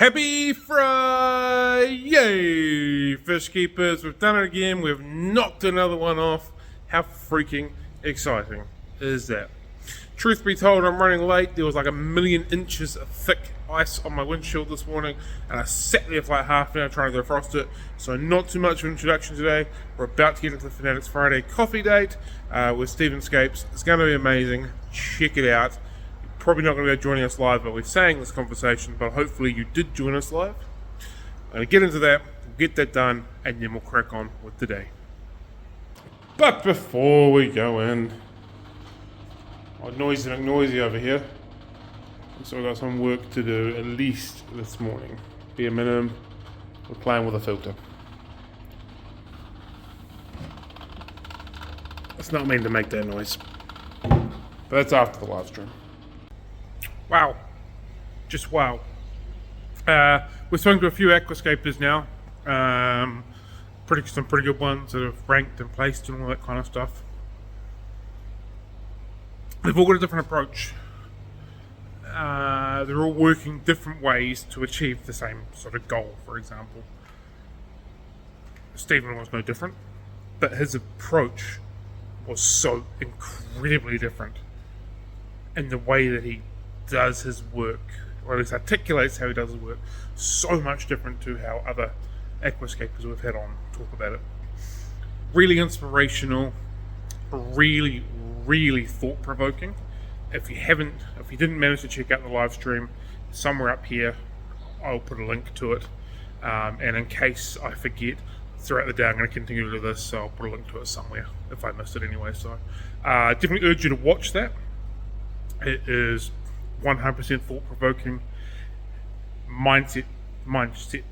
Happy Friday, fish keepers. We've done it again. We've knocked another one off. How freaking exciting is that? Truth be told, I'm running late. There was like 1,000,000 inches of thick ice on my windshield this morning, and I sat there for like half an hour trying to defrost it. So not too much of an introduction today. We're about to get into the Fanatics Friday coffee date with Stephen Scapes. It's going to be amazing. Check it out. Probably not going to be joining us live, but we're saying this conversation, but hopefully you did join us live. I'm going to get into that, we'll get that done, and then we'll crack on with the day. But before we go in, noisy over here, so we've got some work to do, at least this morning. Be a minimum, we're playing with a filter. It's not meant to make that noise, but that's after the live stream. Wow, just wow. We're talking to a few aquascapers now, some pretty good ones that have ranked and placed and all that kind of stuff. They've all got a different approach. They're all working different ways to achieve the same sort of goal, for example. Stephen was no different, but his approach was so incredibly different in the way that he does his work, or at least articulates how he does his work, so much different to how other aquascapers we've had on talk about it. Really inspirational, really thought-provoking. If you didn't manage to check out the live stream, somewhere up here I'll put a link to it, and in case I forget throughout the day, I'm going to continue to do this, so I'll put a link to it somewhere if I missed it anyway. So definitely urge you to watch that. It is 100% thought-provoking, mindset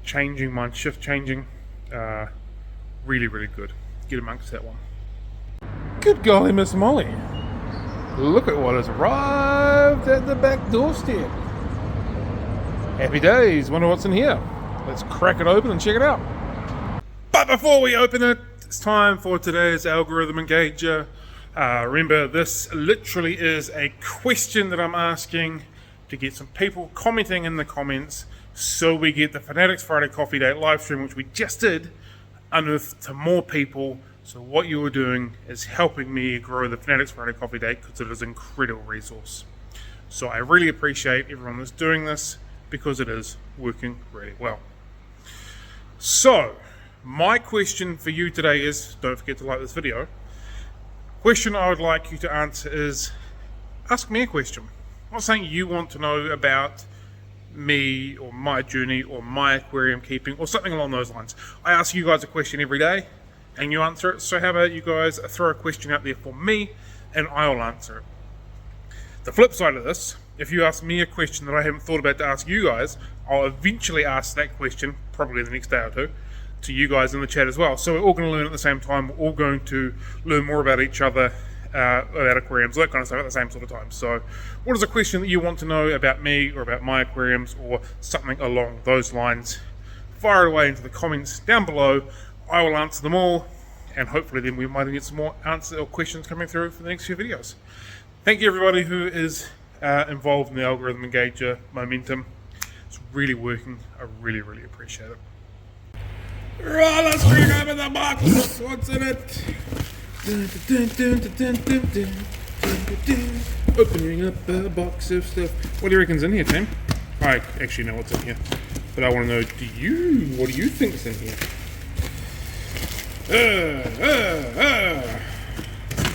changing, mind shift changing. Really good. Get amongst that one. Good golly, Miss Molly. Look at what has arrived at the back doorstep. Happy days. Wonder what's in here. Let's crack it open and check it out. But before we open it, it's time for today's algorithm engager. Remember, this literally is a question that I'm asking to get some people commenting in the comments, so we get the Fanatics Friday Coffee Date live stream, which we just did, unearthed to more people. So what you are doing is helping me grow the Fanatics Friday Coffee Date, because it is an incredible resource. So I really appreciate everyone that's doing this, because it is working really well. So my question for you today is, don't forget to like this video. Question I would like you to answer is, ask me a question. What's something you want to know about me or my journey or my aquarium keeping or something along those lines. I ask you guys a question every day and you answer it. So how about you guys throw a question out there for me and I'll answer it. The flip side of this, if you ask me a question that I haven't thought about to ask you guys, I'll eventually ask that question, probably the next day or two, to you guys in the chat as well. So we're all going to learn at the same time. We're all going to learn more about each other, about aquariums, that kind of stuff at the same sort of time. So what is a question that you want to know about me or about my aquariums or something along those lines? Fire it away into the comments down below. I will answer them all, and hopefully then we might get some more answers or questions coming through for the next few videos. Thank you everybody who is involved in the algorithm engager momentum. It's really working. I really appreciate it. Right, let's crack open the box. What's in it? Opening up a box of stuff. What do you reckon's in here, Tim? I actually know what's in here, but I want to know, what do you think's in here?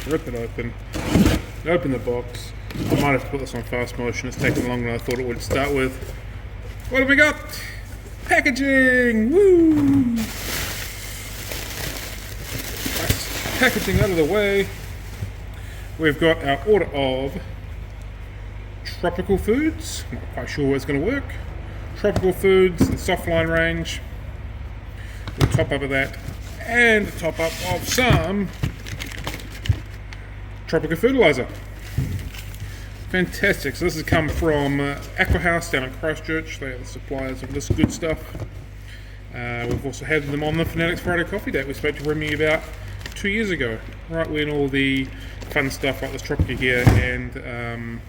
Rip it open. Open the box. I might have to put this on fast motion. It's taken longer than I thought it would start with. What have we got? Packaging! Woo! Packaging out of the way. We've got our order of tropical foods. Not quite sure where it's going to work. Tropical foods, the softline range. We'll top up of that. And a top up of some tropical fertilizer. Fantastic. So this has come from Aqua House down in Christchurch. They are the suppliers of this good stuff. We've also had them on the Fanatics Friday Coffee Date we spoke to Remy about 2 years ago, right when all the fun stuff like this tropical gear and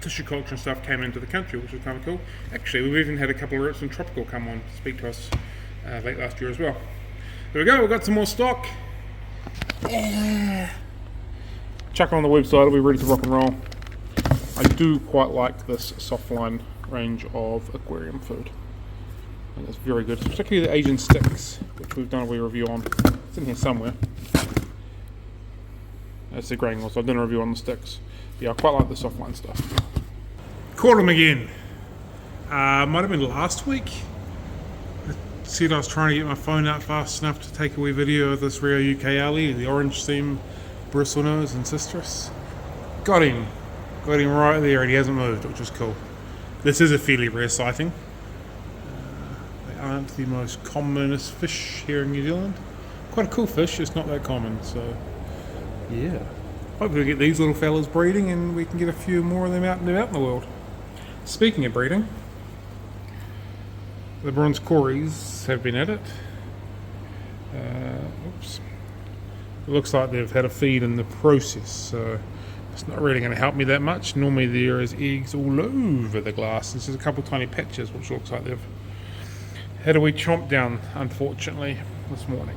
tissue culture and stuff came into the country, which was kind of cool. Actually, we've even had a couple of reps from Tropical come on to speak to us late last year as well. There we go, we've got some more stock. Yeah. Chuck on the website, it'll be ready to rock and roll. I do quite like this softline range of aquarium food. I think it's very good, particularly the Asian sticks, which we've done a wee review on. It's in here somewhere. That's the granules. I've done a review on the sticks. Yeah, I quite like the softline stuff. Caught them again. Might have been last week. I said I was trying to get my phone out fast enough to take a wee video of this Rio UK alley, the orange seam, bristlenose and citrus. Got him right there, and he hasn't moved, which is cool. This is a fairly rare sighting. They aren't the most commonest fish here in New Zealand. Quite a cool fish, it's not that common, so yeah. Hopefully we get these little fellas breeding and we can get a few more of them out and about in the world. Speaking of breeding, the bronze cories have been at it. Oops. It looks like they've had a feed in the process, so it's not really going to help me that much. Normally there is eggs all over the glass. There's just a couple tiny patches which looks like they've had a wee chomp down, unfortunately, this morning.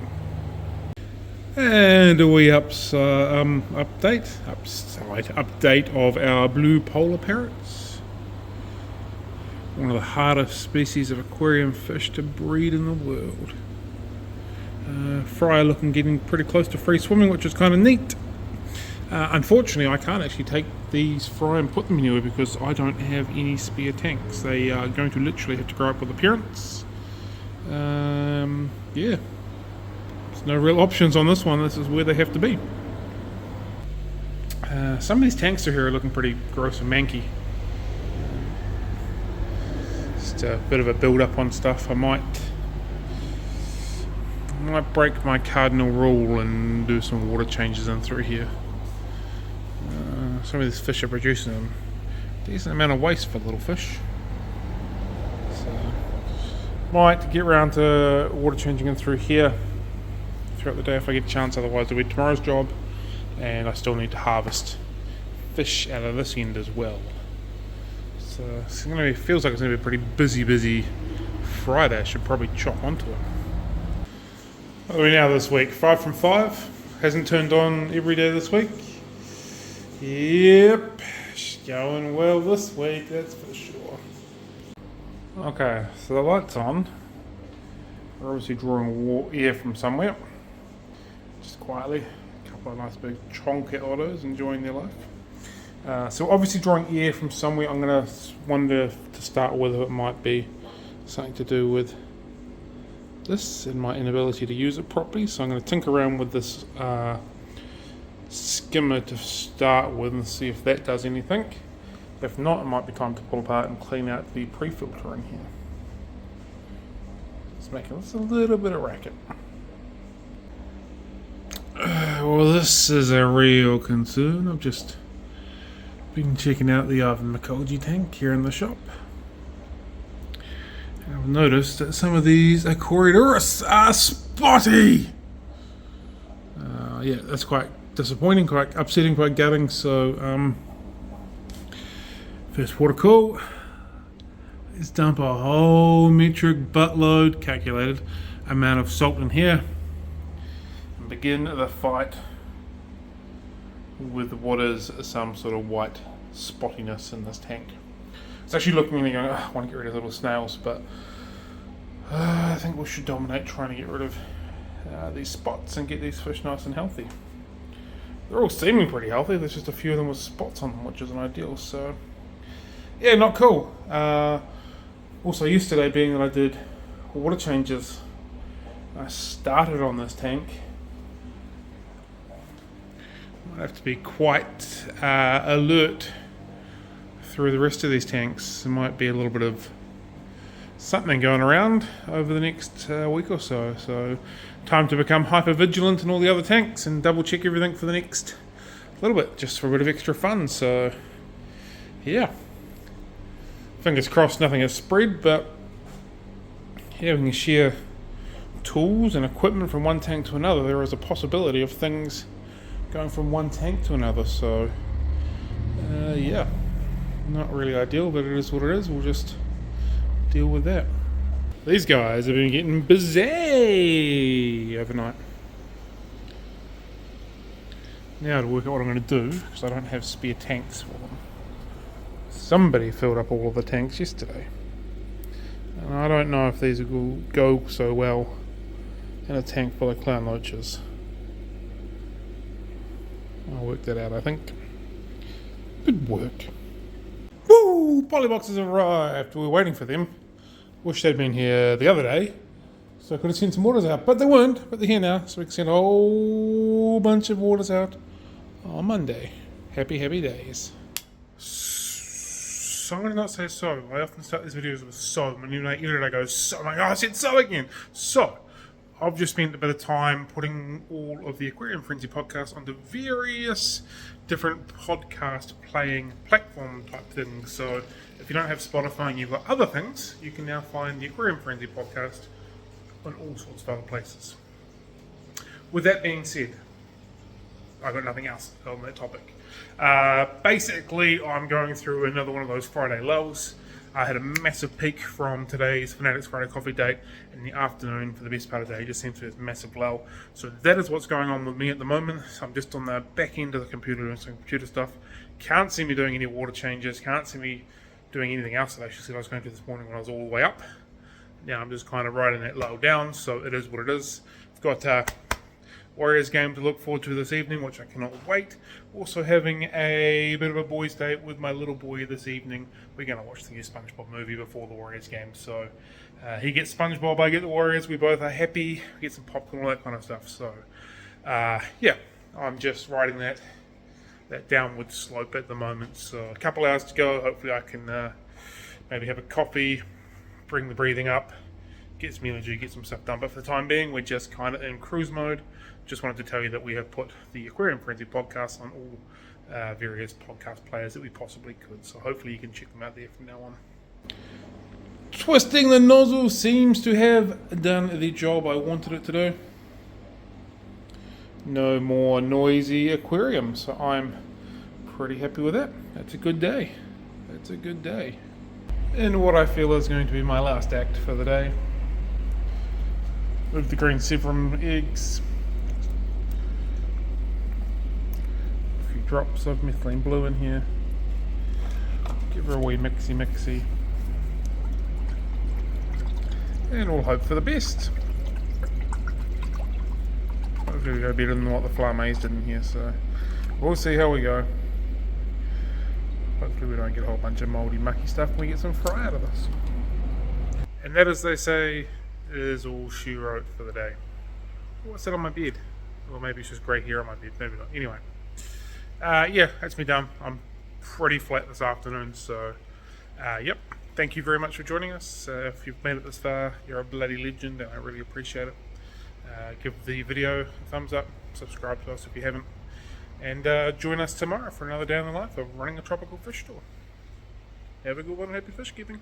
And a wee update of our blue polar parrots. One of the hardest species of aquarium fish to breed in the world. Fry looking getting pretty close to free swimming, which is kind of neat. Unfortunately, I can't actually take these fry and put them anywhere because I don't have any spare tanks. They are going to literally have to grow up with the parents. Yeah. No real options on this one. This is where they have to be. Some of these tanks here are looking pretty gross and manky. Just a bit of a build up on stuff. I might break my cardinal rule and do some water changes in through here. Some of these fish are producing a decent amount of waste for little fish. So might get around to water changing in through here throughout the day if I get a chance, otherwise it'll be tomorrow's job, and I still need to harvest fish out of this end as well. So it's gonna be, feels like it's gonna be a pretty busy Friday. I should probably chop onto it. What are we now this week? 5 from 5. Hasn't turned on every day this week. Yep, it's going well this week, that's for sure. Okay, so the light's on. We're obviously drawing air from somewhere. Just quietly, a couple of nice big chonky otters enjoying their life. So obviously drawing air from somewhere. I'm going to wonder to start with if it might be something to do with this and my inability to use it properly. So I'm going to tinker around with this skimmer to start with and see if that does anything. If not, it might be time to pull apart and clean out the pre-filter in here. It's making this a little bit of racket. Well, this is a real concern. I've just been checking out the Ivan McColgy tank here in the shop. And I've noticed that some of these aquarists are spotty. Yeah, that's quite disappointing, quite upsetting, quite gutting. So, first water call. Let's dump a whole metric buttload, calculated, amount of salt in here. And begin the fight with what is some sort of white spottiness in this tank. It's actually looking at me going, I want to get rid of little snails, but I think we should dominate trying to get rid of these spots and get these fish nice and healthy. They're all seeming pretty healthy, there's just a few of them with spots on them, which isn't ideal, so yeah, not cool. Also yesterday, being that I did water changes, I started on this tank. I have to be quite alert through the rest of these tanks. There might be a little bit of something going around over the next week or so. So time to become hyper vigilant in all the other tanks and double check everything for the next little bit, just for a bit of extra fun. So yeah, fingers crossed nothing has spread, but yeah, we can share tools and equipment from one tank to another. There is a possibility of things going from one tank to another, so yeah, Not really ideal, but it is what it is. We'll just deal with that. These guys have been getting busy overnight. Now to work out what I'm going to do, because I don't have spare tanks for them. Somebody filled up all of the tanks yesterday. And I don't know if these will go so well in a tank full of clown loaches. I'll work that out, I think. Good work. Woo! Polyboxes have arrived. We were waiting for them. Wish they'd been here the other day, so I could have sent some waters out. But they weren't, but they're here now, so we can send a whole bunch of waters out on Monday. Happy, happy days. So I'm going to not say so. I often start these videos with so, and even I go so, I'm like, oh, I said so again. So, I've just spent a bit of time putting all of the Aquarium Frenzy podcasts onto various different podcast playing platform type things. So if you don't have Spotify and you've got other things, you can now find the Aquarium Frenzy podcast on all sorts of other places. With that being said, I've got nothing else on that topic. Basically, I'm going through another one of those Friday lulls. I had a massive peak from today's Fanatics Friday coffee date in the afternoon for the best part of the day. It just seems to be a massive lull. So that is what's going on with me at the moment. I'm just on the back end of the computer doing some computer stuff. Can't see me doing any water changes. Can't see me doing anything else that I actually said I was going to do this morning when I was all the way up. Now I'm just kind of riding that lull down, so it is what it is. I've got Warriors game to look forward to this evening, which I cannot wait. Also having a bit of a boys' date with my little boy this evening. We're going to watch the new SpongeBob movie before the Warriors game. So he gets SpongeBob, I get the Warriors. We both are happy. We get some popcorn, all that kind of stuff. So yeah, I'm just riding that downward slope at the moment. So a couple hours to go. Hopefully I can maybe have a coffee, bring the breathing up, get some energy, get some stuff done. But for the time being, we're just kind of in cruise mode. Just wanted to tell you that we have put the Aquarium Frenzy podcast on all various podcast players that we possibly could. So hopefully you can check them out there from now on. Twisting the nozzle seems to have done the job I wanted it to do. No more noisy aquarium, so I'm pretty happy with that. That's a good day. That's a good day. And what I feel is going to be my last act for the day. Move the green severum eggs. A few drops of methylene blue in here. Give her a wee mixy. And we'll hope for the best. Hopefully we go better than what the Flames did in here, so we'll see how we go. Hopefully we don't get a whole bunch of mouldy, mucky stuff and we get some fry out of this. And that, as they say, is all she wrote for the day. What's that on my bed? Or maybe it's just grey hair on my bed, maybe not. Anyway, yeah, that's me done. I'm pretty flat this afternoon, so yep. Thank you very much for joining us. If you've made it this far, you're a bloody legend and I really appreciate it. Give the video a thumbs up, subscribe to us if you haven't, and join us tomorrow for another day in the life of running a tropical fish store. Have a good one and happy fish keeping.